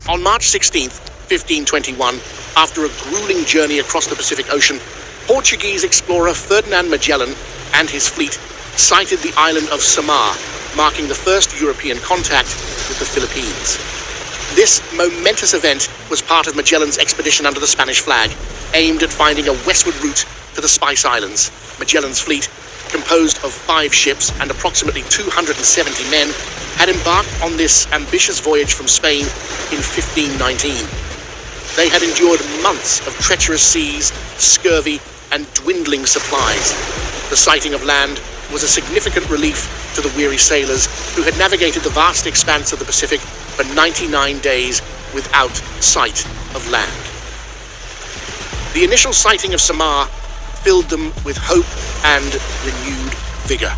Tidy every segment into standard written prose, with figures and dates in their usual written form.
On March 16th, 1521, after a grueling journey across the Pacific Ocean, Portuguese explorer Ferdinand Magellan and his fleet sighted the island of Samar, marking the first European contact with the Philippines. This momentous event was part of Magellan's expedition under the Spanish flag, aimed at finding a westward route to the Spice Islands. Magellan's fleet, composed of 5 ships and approximately 270 men, had embarked on this ambitious voyage from Spain in 1519. They had endured months of treacherous seas, scurvy, and dwindling supplies. The sighting of land was a significant relief to the weary sailors who had navigated the vast expanse of the Pacific for 99 days without sight of land. The initial sighting of Samar filled them with hope and renewed vigor.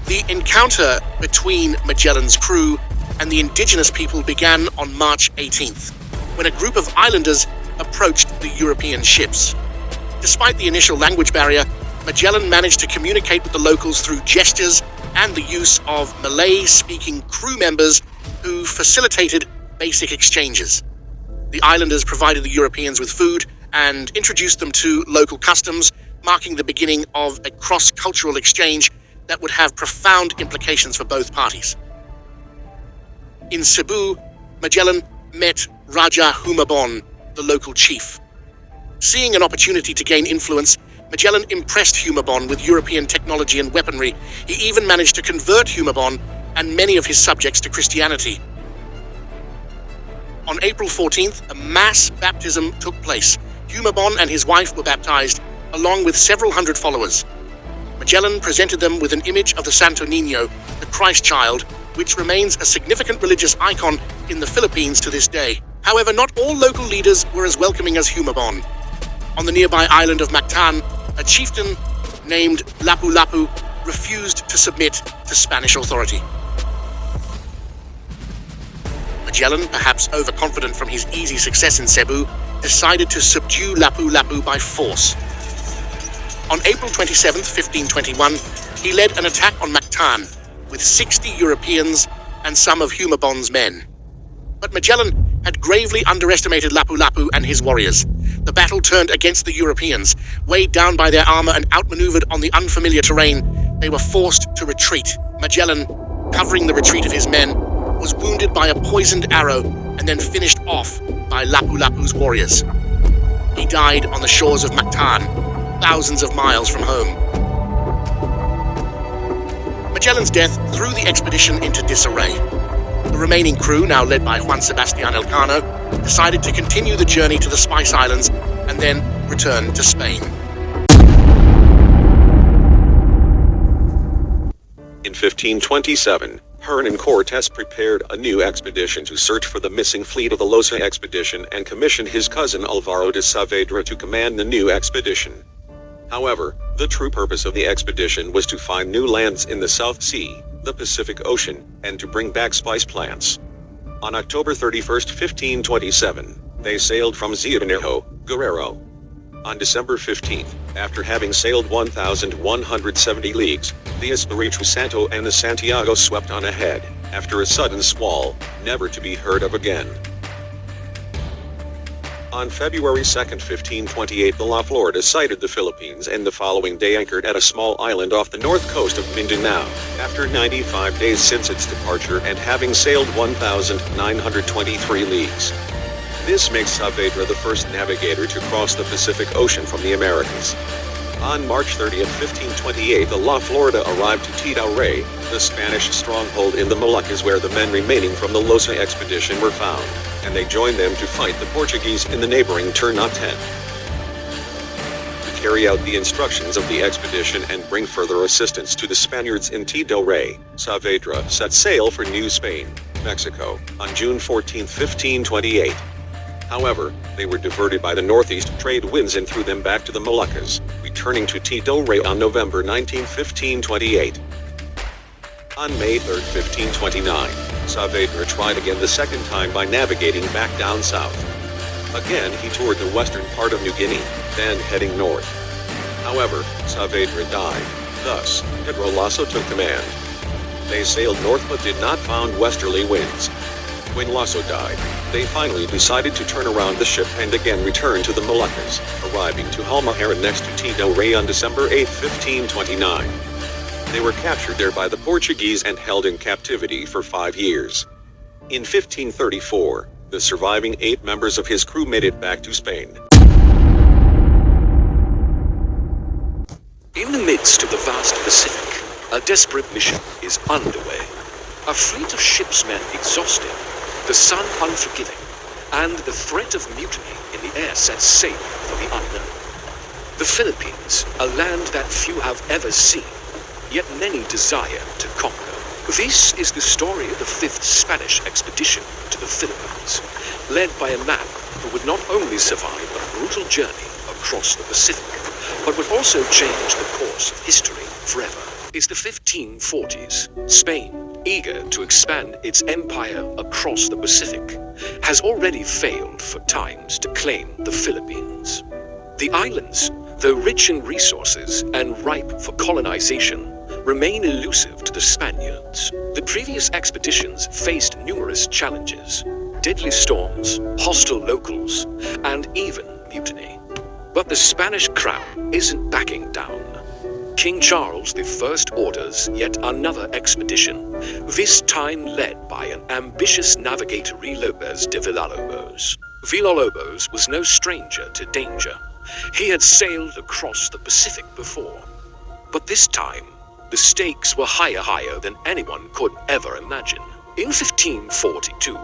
The encounter between Magellan's crew and the indigenous people began on March 18th, when a group of islanders approached the European ships. Despite the initial language barrier, Magellan managed to communicate with the locals through gestures and the use of Malay-speaking crew members who facilitated basic exchanges. The islanders provided the Europeans with food and introduced them to local customs, marking the beginning of a cross-cultural exchange that would have profound implications for both parties. In Cebu, Magellan met Raja Humabon, the local chief. Seeing an opportunity to gain influence, Magellan impressed Humabon with European technology and weaponry. He even managed to convert Humabon and many of his subjects to Christianity. On April 14th, a mass baptism took place. Humabon and his wife were baptized, along with several hundred followers. Magellan presented them with an image of the Santo Niño, the Christ child, which remains a significant religious icon in the Philippines to this day. However, not all local leaders were as welcoming as Humabon. On the nearby island of Mactan, a chieftain named Lapu-Lapu refused to submit to Spanish authority. Magellan, perhaps overconfident from his easy success in Cebu, decided to subdue Lapu-Lapu by force. On April 27, 1521, he led an attack on Mactan with 60 Europeans and some of Humabon's men. But Magellan had gravely underestimated Lapu-Lapu and his warriors. The battle turned against the Europeans. Weighed down by their armor and outmaneuvered on the unfamiliar terrain, they were forced to retreat. Magellan, covering the retreat of his men, was wounded by a poisoned arrow and then finished off by Lapu-Lapu's warriors. He died on the shores of Mactan, thousands of miles from home. Magellan's death threw the expedition into disarray. The remaining crew, now led by Juan Sebastian Elcano, decided to continue the journey to the Spice Islands and then return to Spain. In 1527, Hernan Cortes prepared a new expedition to search for the missing fleet of the Losa expedition and commissioned his cousin Alvaro de Saavedra to command the new expedition. However, the true purpose of the expedition was to find new lands in the South Sea, the Pacific Ocean, and to bring back spice plants. On October 31, 1527, they sailed from Ziutanijo, Guerrero. On December 15th, after having sailed 1,170 leagues, the Espiritu Santo and the Santiago swept on ahead, after a sudden squall, never to be heard of again. On February 2, 1528, the La Florida sighted the Philippines and the following day anchored at a small island off the north coast of Mindanao, after 95 days since its departure and having sailed 1,923 leagues. This makes Saavedra the first navigator to cross the Pacific Ocean from the Americas. On March 30, 1528, the La Florida arrived to Tito Rey, the Spanish stronghold in the Moluccas where the men remaining from the Losa expedition were found, and they joined them to fight the Portuguese in the neighboring Ternate. To carry out the instructions of the expedition and bring further assistance to the Spaniards in Tito Rey, Saavedra set sail for New Spain, Mexico, on June 14, 1528. However, they were diverted by the northeast trade winds and threw them back to the Moluccas, returning to Tito Rey on November 19, 1528. On May 3, 1529, Saavedra tried again the second time by navigating back down south. Again he toured the western part of New Guinea, then heading north. However, Saavedra died, thus, Pedro Lasso took command. They sailed north but did not find westerly winds. When Lasso died, they finally decided to turn around the ship and again return to the Moluccas, arriving to Halmahera next to Tito Rey on December 8, 1529. They were captured there by the Portuguese and held in captivity for 5 years. In 1534, the surviving 8 members of his crew made it back to Spain. In the midst of the vast Pacific, a desperate mission is underway. A fleet of ships men exhausted, the sun unforgiving, and the threat of mutiny in the air set sail for the unknown. The Philippines, a land that few have ever seen, yet many desire to conquer. This is the story of the 5th Spanish expedition to the Philippines, led by a man who would not only survive a brutal journey across the Pacific, but would also change the course of history forever. It's the 1540s. Spain, eager to expand its empire across the Pacific, has already failed for times to claim the Philippines. The islands, though rich in resources and ripe for colonization, remain elusive to the Spaniards. The previous expeditions faced numerous challenges: deadly storms, hostile locals, and even mutiny. But the Spanish crown isn't backing down. King Charles I orders yet another expedition, this time led by an ambitious navigator Lopez de Villalobos. Villalobos was no stranger to danger. He had sailed across the Pacific before. But this time, the stakes were higher than anyone could ever imagine. In 1542,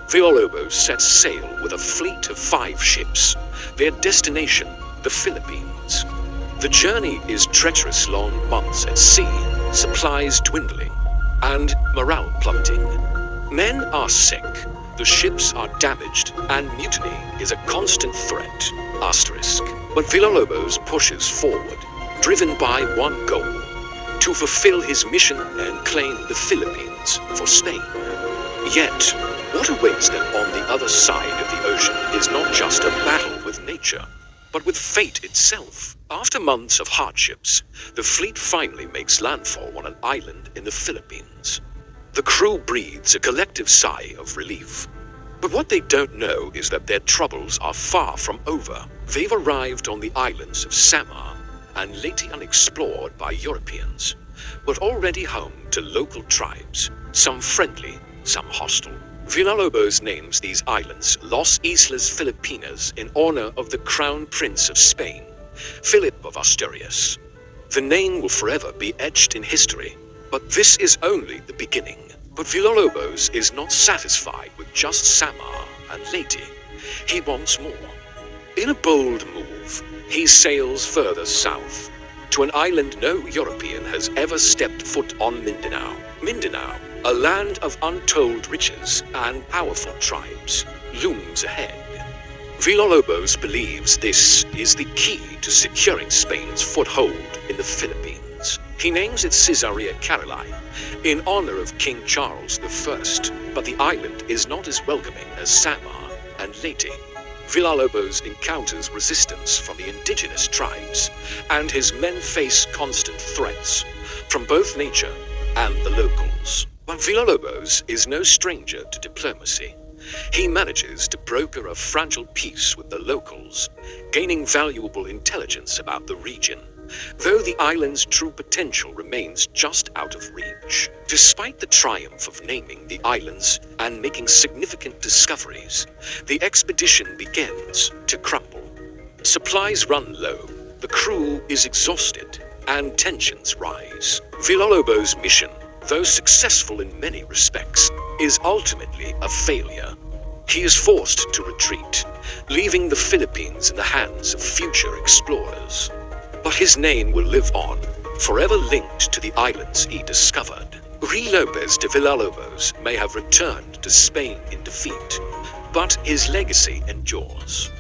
Villalobos set sail with a fleet of 5 ships, their destination the Philippines. The journey is treacherous, long months at sea, supplies dwindling, and morale plummeting. Men are sick, the ships are damaged, and mutiny is a constant threat. But Villalobos pushes forward, driven by one goal: to fulfill his mission and claim the Philippines for Spain. Yet, what awaits them on the other side of the ocean is not just a battle with nature, but with fate itself. After months of hardships, the fleet finally makes landfall on an island in the Philippines. The crew breathes a collective sigh of relief. But what they don't know is that their troubles are far from over. They've arrived on the islands of Samar, and lately unexplored by Europeans, but already home to local tribes, some friendly, some hostile. Villalobos names these islands Los Islas Filipinas in honor of the Crown Prince of Spain, Philip of Asturias. The name will forever be etched in history, but this is only the beginning. But Villalobos is not satisfied with just Samar and Leyte. He wants more. In a bold move, he sails further south, to an island no European has ever stepped foot on: Mindanao. Mindanao, a land of untold riches and powerful tribes, looms ahead. Villalobos believes this is the key to securing Spain's foothold in the Philippines. He names it Caesarea Caroline, in honor of King Charles I, but the island is not as welcoming as Samar and Leyte. Villalobos encounters resistance from the indigenous tribes, and his men face constant threats from both nature and the locals. But Villalobos is no stranger to diplomacy. He manages to broker a fragile peace with the locals, gaining valuable intelligence about the region, though the island's true potential remains just out of reach. Despite the triumph of naming the islands and making significant discoveries, the expedition begins to crumble. Supplies run low, the crew is exhausted, and tensions rise. Villalobos' mission, though successful in many respects, is ultimately a failure. He is forced to retreat, leaving the Philippines in the hands of future explorers. But his name will live on, forever linked to the islands he discovered. Lopez de Villalobos may have returned to Spain in defeat, but his legacy endures.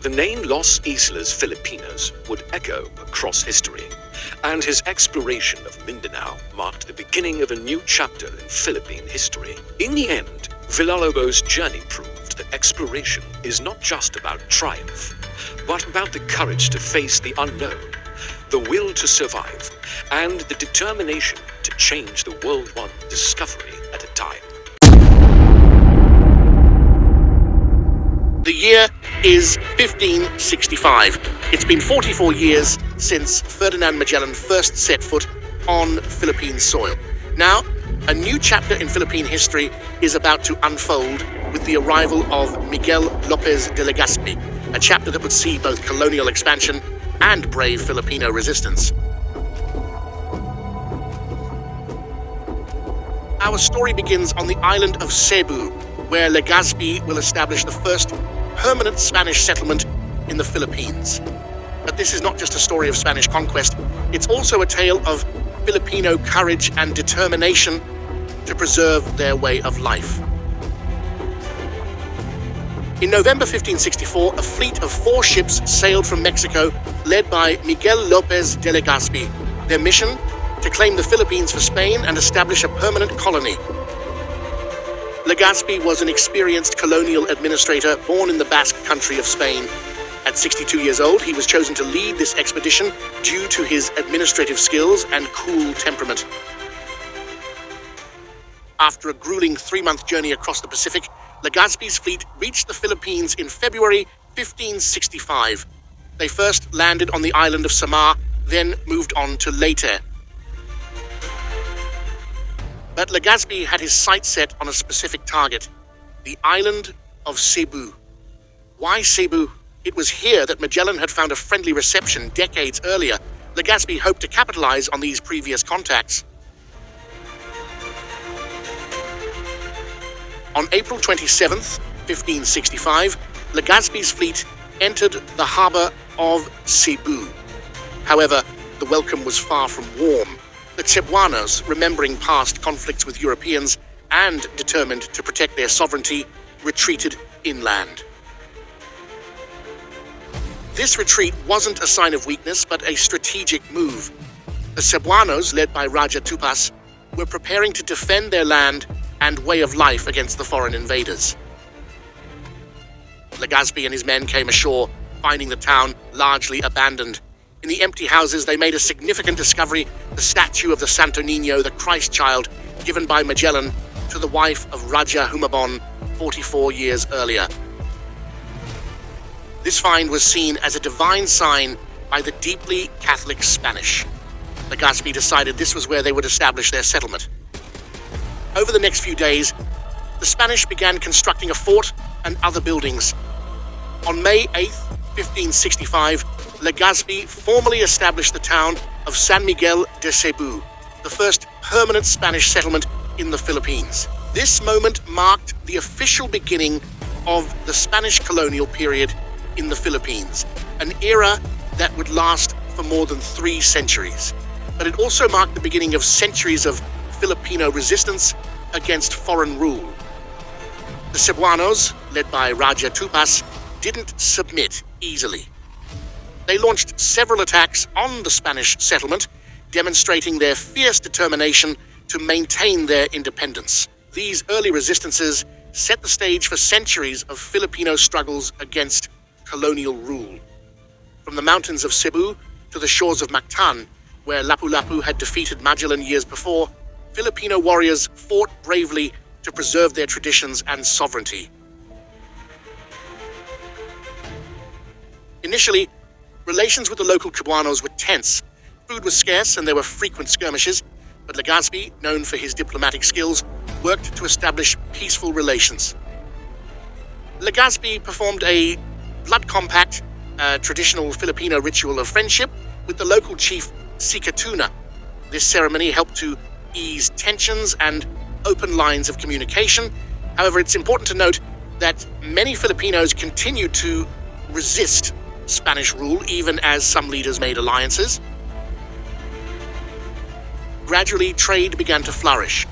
The name Los Islas Filipinas would echo across history, and his exploration of Mindanao marked the beginning of a new chapter in Philippine history. In the end, Villalobos' journey proved that exploration is not just about triumph, but about the courage to face the unknown, the will to survive, and the determination to change the world one discovery at a time. year is 1565. It's been 44 years since Ferdinand Magellan first set foot on Philippine soil. Now, a new chapter in Philippine history is about to unfold with the arrival of Miguel López de Legazpi, a chapter that would see both colonial expansion and brave Filipino resistance. Our story begins on the island of Cebu, where Legazpi will establish the first permanent Spanish settlement in the Philippines. But this is not just a story of Spanish conquest, it's also a tale of Filipino courage and determination to preserve their way of life. In November 1564, a fleet of 4 ships sailed from Mexico, led by Miguel López de Legazpi. Their mission? To claim the Philippines for Spain and establish a permanent colony. Legazpi was an experienced colonial administrator born in the Basque country of Spain. At 62 years old, he was chosen to lead this expedition due to his administrative skills and cool temperament. After a grueling 3-month journey across the Pacific, Legazpi's fleet reached the Philippines in February 1565. They first landed on the island of Samar, then moved on to Leyte. But Legazpi had his sights set on a specific target, the island of Cebu. Why Cebu? It was here that Magellan had found a friendly reception decades earlier. Legazpi hoped to capitalize on these previous contacts. On April 27th, 1565, Legazpi's fleet entered the harbor of Cebu. However, the welcome was far from warm. The Cebuanos, remembering past conflicts with Europeans and determined to protect their sovereignty, retreated inland. This retreat wasn't a sign of weakness, but a strategic move. The Cebuanos, led by Raja Tupas, were preparing to defend their land and way of life against the foreign invaders. Legazpi and his men came ashore, finding the town largely abandoned. In the empty houses, they made a significant discovery, the statue of the Santo Niño, the Christ child, given by Magellan to the wife of Raja Humabon 44 years earlier. This find was seen as a divine sign by the deeply Catholic Spanish. Legazpi decided this was where they would establish their settlement. Over the next few days, the Spanish began constructing a fort and other buildings. On May 8th, 1565, Legazpi formally established the town of San Miguel de Cebu, the first permanent Spanish settlement in the Philippines. This moment marked the official beginning of the Spanish colonial period in the Philippines, an era that would last for more than 3 centuries. But it also marked the beginning of centuries of Filipino resistance against foreign rule. The Cebuanos, led by Raja Tupas, didn't submit easily. They launched several attacks on the Spanish settlement, demonstrating their fierce determination to maintain their independence. These early resistances set the stage for centuries of Filipino struggles against colonial rule. From the mountains of Cebu to the shores of Mactan, where Lapu-Lapu had defeated Magellan years before, Filipino warriors fought bravely to preserve their traditions and sovereignty. Initially, relations with the local Cebuanos were tense. Food was scarce and there were frequent skirmishes, but Legazpi, known for his diplomatic skills, worked to establish peaceful relations. Legazpi performed a blood compact, a traditional Filipino ritual of friendship, with the local chief Sikatuna. This ceremony helped to ease tensions and open lines of communication. However, it's important to note that many Filipinos continued to resist Spanish rule, even as some leaders made alliances. Gradually, trade began to flourish.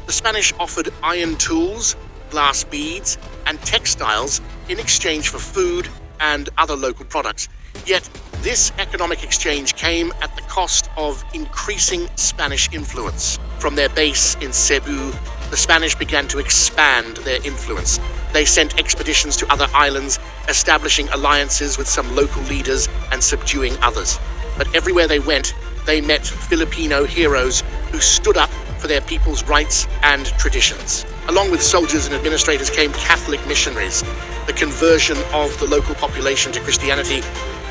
The Spanish offered iron tools, glass beads, and textiles in exchange for food and other local products. Yet, this economic exchange came at the cost of increasing Spanish influence. From their base in Cebu, the Spanish began to expand their influence. They sent expeditions to other islands, establishing alliances with some local leaders and subduing others. But everywhere they went, they met Filipino heroes who stood up for their people's rights and traditions. Along with soldiers and administrators came Catholic missionaries. The conversion of the local population to Christianity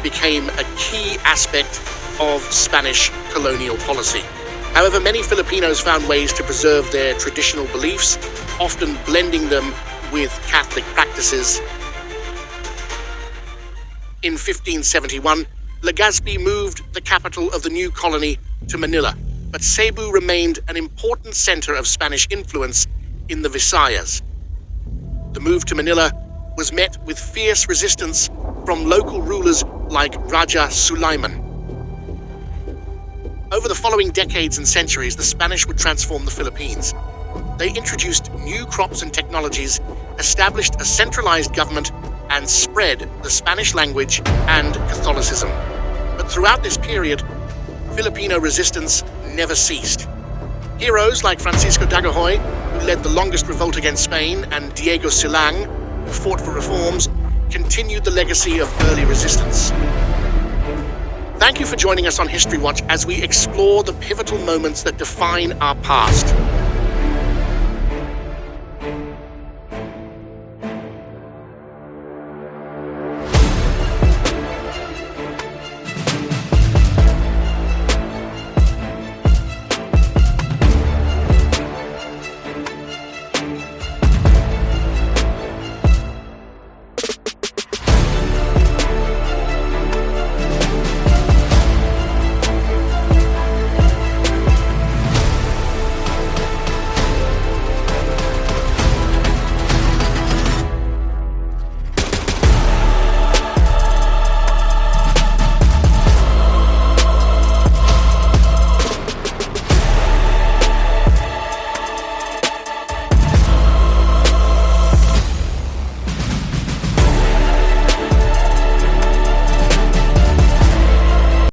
became a key aspect of Spanish colonial policy. However, many Filipinos found ways to preserve their traditional beliefs, often blending them with Catholic practices. In 1571, Legazpi moved the capital of the new colony to Manila, but Cebu remained an important center of Spanish influence in the Visayas. The move to Manila was met with fierce resistance from local rulers like Raja Sulaiman. Over the following decades and centuries, the Spanish would transform the Philippines. They introduced new crops and technologies, established a centralized government, and spread the Spanish language and Catholicism. But throughout this period, Filipino resistance never ceased. Heroes like Francisco Dagohoy, who led the longest revolt against Spain, and Diego Silang, who fought for reforms, continued the legacy of early resistance. Thank you for joining us on History Watch as we explore the pivotal moments that define our past.